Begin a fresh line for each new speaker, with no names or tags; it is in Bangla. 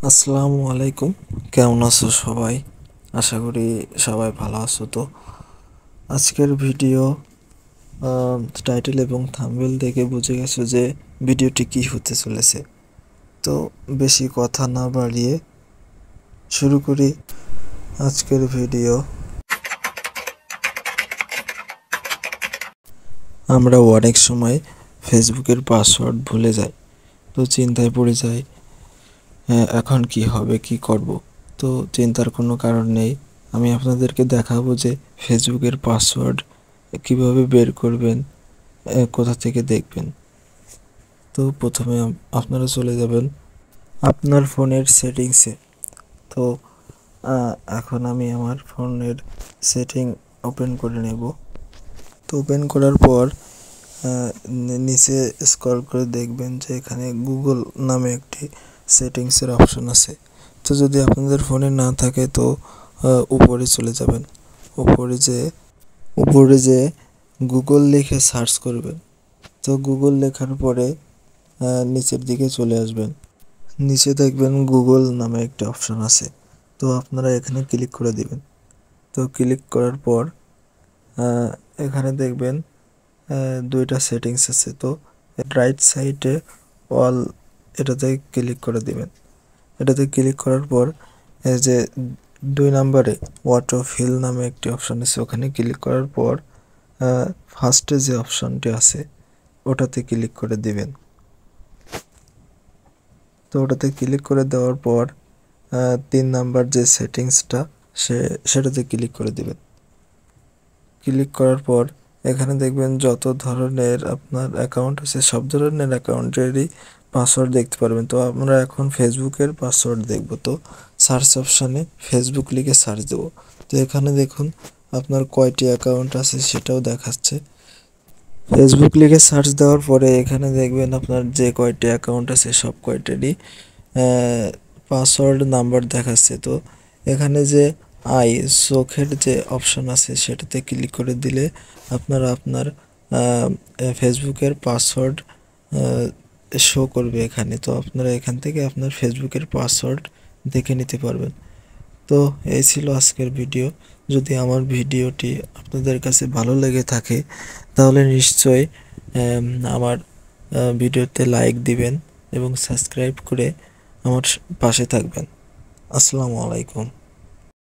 আসসালামু আলাইকুম। কেমন আছো সবাই? আশা করি সবাই ভালো আছো। তো আজকের ভিডিও টাইটেল এবং থাম্বনেল দেখে বুঝে গেছো যে ভিডিওটি কি হতে চলেছে। তো বেশি কথা না বাড়িয়ে শুরু করি আজকের ভিডিও। আমরা অনেক সময় ফেসবুকের পাসওয়ার্ড ভুলে যাই, তো চিন্তায় পড়ে যাই, এখন কি হবে, কি করব। তো চিন্তার কোনো কারণ নেই। আমি আপনাদেরকে দেখাবো যে ফেসবুকের পাসওয়ার্ড কিভাবে বের করবেন, কোথা থেকে দেখবেন। তো প্রথমে আপনারা চলে যাবেন আপনার ফোনের সেটিংসে। তো এখন আমি আমার ফোনের সেটিং ওপেন করে নেব। তো ওপেন করার পর নিচে স্ক্রল করে দেখবেন যে এখানে গুগল নামে একটি সেটিংসের অপশন আছে। তো যদি আপনাদের ফোনে না থাকে তো উপরে চলে যাবেন। উপরে যে গুগল লিখে সার্চ করবেন। তো গুগল লেখার পরে নিচের দিকে চলে আসবেন। নিচে দেখবেন গুগল নামে একটা অপশন আছে। তো আপনারা এখানে ক্লিক করে দিবেন। তো ক্লিক করার পর এখানে দেখবেন দুইটা সেটিংস আছে। তো রাইট সাইডে অল, এটাতে ক্লিক করে দিবেন। এটাতে ক্লিক করার পর এই যে 2 নম্বরে অটো ফিল নামে একটি অপশন আছে, ওখানে ক্লিক করার পর ফার্স্টে যে অপশনটি আছে ওটাতে ক্লিক করে দিবেন। তো ওটাতে ক্লিক করে দেওয়ার পর 3 নাম্বার যে সেটিংসটা সেটাতে ক্লিক করে দিবেন। ক্লিক করার পর এখানে দেখবেন যত ধরনের আপনার অ্যাকাউন্ট আছে সব ধরনের অ্যাকাউন্টেরই পাসওয়ার্ড দেখতে পারবেন। তো আমরা এখন ফেসবুকের পাসওয়ার্ড দেখব। তো সার্চ অপশানে ফেসবুক লিখে সার্চ দেব। তো এখানে দেখুন আপনার কয়টি অ্যাকাউন্ট আছে সেটাও দেখাচ্ছে। ফেসবুক লিখে সার্চ দেওয়ার পরে এখানে দেখবেন আপনার যে কয়টি অ্যাকাউন্ট আছে সব কয়টারই পাসওয়ার্ড নাম্বার দেখাচ্ছে। তো এখানে যে চোখের যে অপশন আছে সেটাতে ক্লিক করে দিলে আপনারা আপনার ফেসবুকের পাসওয়ার্ড শো করবে এখানে। তো আপনারা এখান থেকে আপনার ফেসবুকের পাসওয়ার্ড দেখে নিতে পারবেন। তো এই ছিল আজকের ভিডিও। যদি আমার ভিডিওটি আপনাদের কাছে ভালো লেগে থাকে তাহলে নিশ্চয়ই আমার ভিডিওতে লাইক দিবেন এবং সাবস্ক্রাইব করে আমার পাশে থাকবেন। আসসালামু আলাইকুম।